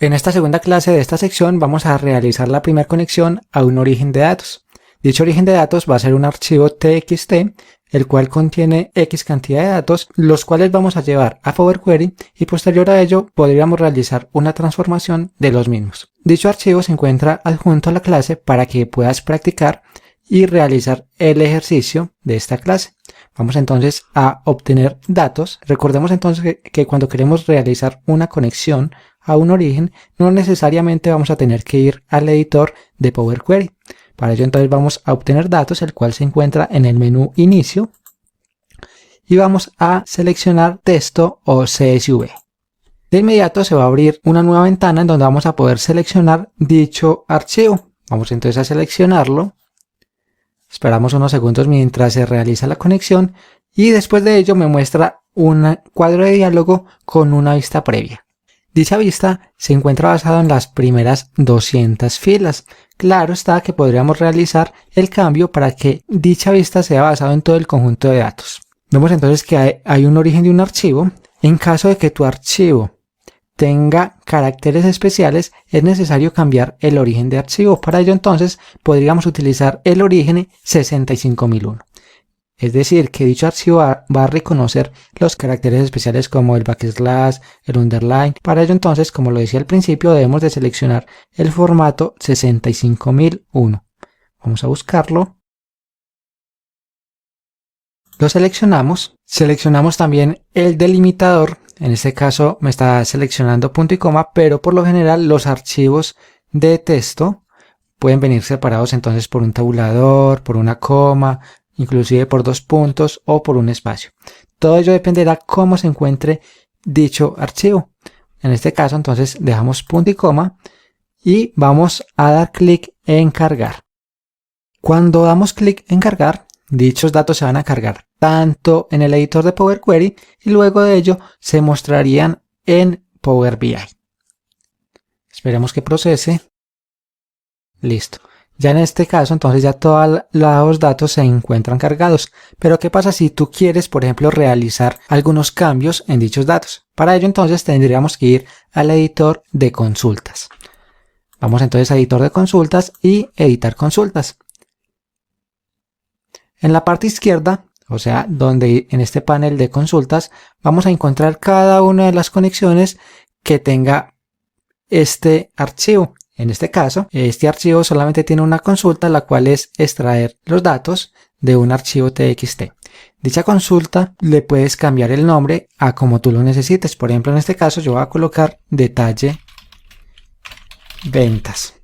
En esta segunda clase de esta sección vamos a realizar la primera conexión a un origen de datos. Dicho origen de datos va a ser un archivo TXT, el cual contiene X cantidad de datos, los cuales vamos a llevar a Power Query y posterior a ello podríamos realizar una transformación de los mismos. Dicho archivo se encuentra adjunto a la clase para que puedas practicar y realizar el ejercicio de esta clase. Vamos entonces a obtener datos. Recordemos entonces que cuando queremos realizar una conexión a un origen, no necesariamente vamos a tener que ir al editor de Power Query. Para ello entonces vamos a obtener datos, el cual se encuentra en el menú Inicio, y vamos a seleccionar texto o CSV. De inmediato se va a abrir una nueva ventana en donde vamos a poder seleccionar dicho archivo. Vamos entonces a seleccionarlo. Esperamos unos segundos mientras se realiza la conexión y después de ello me muestra un cuadro de diálogo con una vista previa. Dicha vista se encuentra basada en las primeras 200 filas. Claro está que podríamos realizar el cambio para que dicha vista sea basada en todo el conjunto de datos. Vemos entonces que hay un origen de un archivo. En caso de que tu archivo tenga caracteres especiales, es necesario cambiar el origen de archivo. Para ello entonces podríamos utilizar el origen 65001. Es decir, que dicho archivo va a reconocer los caracteres especiales como el backslash, el underline. Para ello entonces, como lo decía al principio, debemos de seleccionar el formato 65001. Vamos a buscarlo. Lo seleccionamos. Seleccionamos también el delimitador. En este caso me está seleccionando punto y coma, pero por lo general los archivos de texto pueden venir separados entonces por un tabulador, por una coma, inclusive por 2 puntos o por un espacio. Todo ello dependerá cómo se encuentre dicho archivo. En este caso entonces dejamos punto y coma y vamos a dar clic en cargar. Cuando damos clic en cargar, dichos datos se van a cargar tanto en el editor de Power Query y luego de ello se mostrarían en Power BI. Esperemos que procese. Listo. Ya en este caso, entonces ya todos los datos se encuentran cargados. Pero ¿qué pasa si tú quieres, por ejemplo, realizar algunos cambios en dichos datos? Para ello, entonces, tendríamos que ir al editor de consultas. Vamos entonces a editor de consultas y editar consultas. En la parte izquierda, o sea, donde en este panel de consultas, vamos a encontrar cada una de las conexiones que tenga este archivo. En este caso, este archivo solamente tiene una consulta, la cual es extraer los datos de un archivo TXT. Dicha consulta le puedes cambiar el nombre a como tú lo necesites. Por ejemplo, en este caso yo voy a colocar detalle ventas.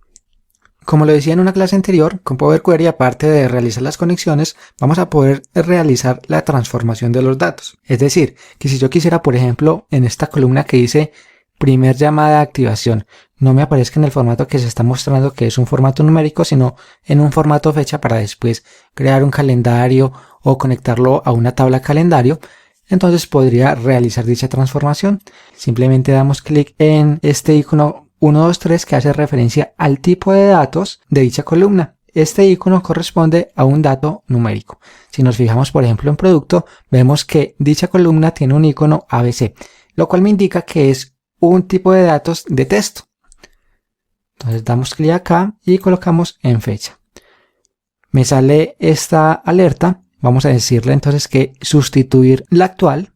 Como lo decía en una clase anterior, con Power Query, aparte de realizar las conexiones, vamos a poder realizar la transformación de los datos. Es decir, que si yo quisiera, por ejemplo, en esta columna que dice primer llamada de activación, no me aparezca en el formato que se está mostrando, que es un formato numérico, sino en un formato fecha para después crear un calendario o conectarlo a una tabla calendario, entonces podría realizar dicha transformación. Simplemente damos clic en este icono 1, 2, 3 que hace referencia al tipo de datos de dicha columna. Este icono corresponde a un dato numérico. Si nos fijamos, por ejemplo, en producto, vemos que dicha columna tiene un icono ABC, lo cual me indica que es un tipo de datos de texto. Entonces damos clic acá y colocamos en fecha. Me sale esta alerta. Vamos a decirle entonces que sustituir la actual.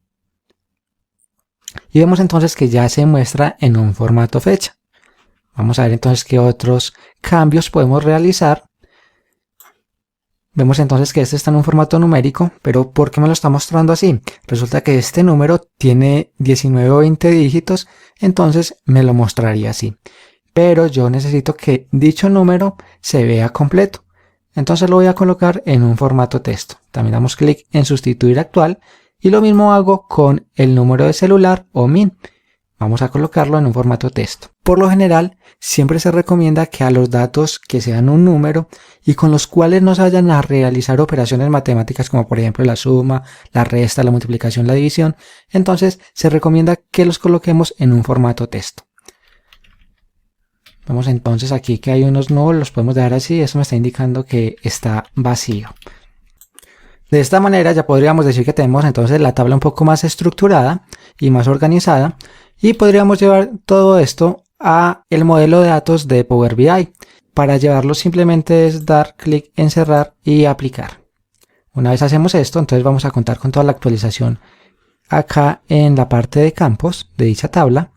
Y vemos entonces que ya se muestra en un formato fecha. Vamos a ver entonces qué otros cambios podemos realizar. Vemos entonces que este está en un formato numérico, pero ¿por qué me lo está mostrando así? Resulta que este número tiene 19 o 20 dígitos, entonces me lo mostraría así. Pero yo necesito que dicho número se vea completo. Entonces lo voy a colocar en un formato texto. También damos clic en sustituir actual y lo mismo hago con el número de celular o MIN. Vamos a colocarlo en un formato texto. Por lo general, siempre se recomienda que a los datos que sean un número y con los cuales no se vayan a realizar operaciones matemáticas como por ejemplo la suma, la resta, la multiplicación, la división, entonces se recomienda que los coloquemos en un formato texto. Vemos entonces aquí que hay unos nulos, los podemos dejar así, eso me está indicando que está vacío. De esta manera ya podríamos decir que tenemos entonces la tabla un poco más estructurada y más organizada, y podríamos llevar todo esto a el modelo de datos de Power BI. Para llevarlo simplemente es dar clic en cerrar y aplicar. Una vez hacemos esto, entonces vamos a contar con toda la actualización acá en la parte de campos de dicha tabla.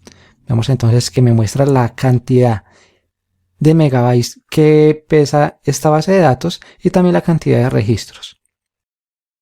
Vemos entonces que me muestra la cantidad de megabytes que pesa esta base de datos y también la cantidad de registros.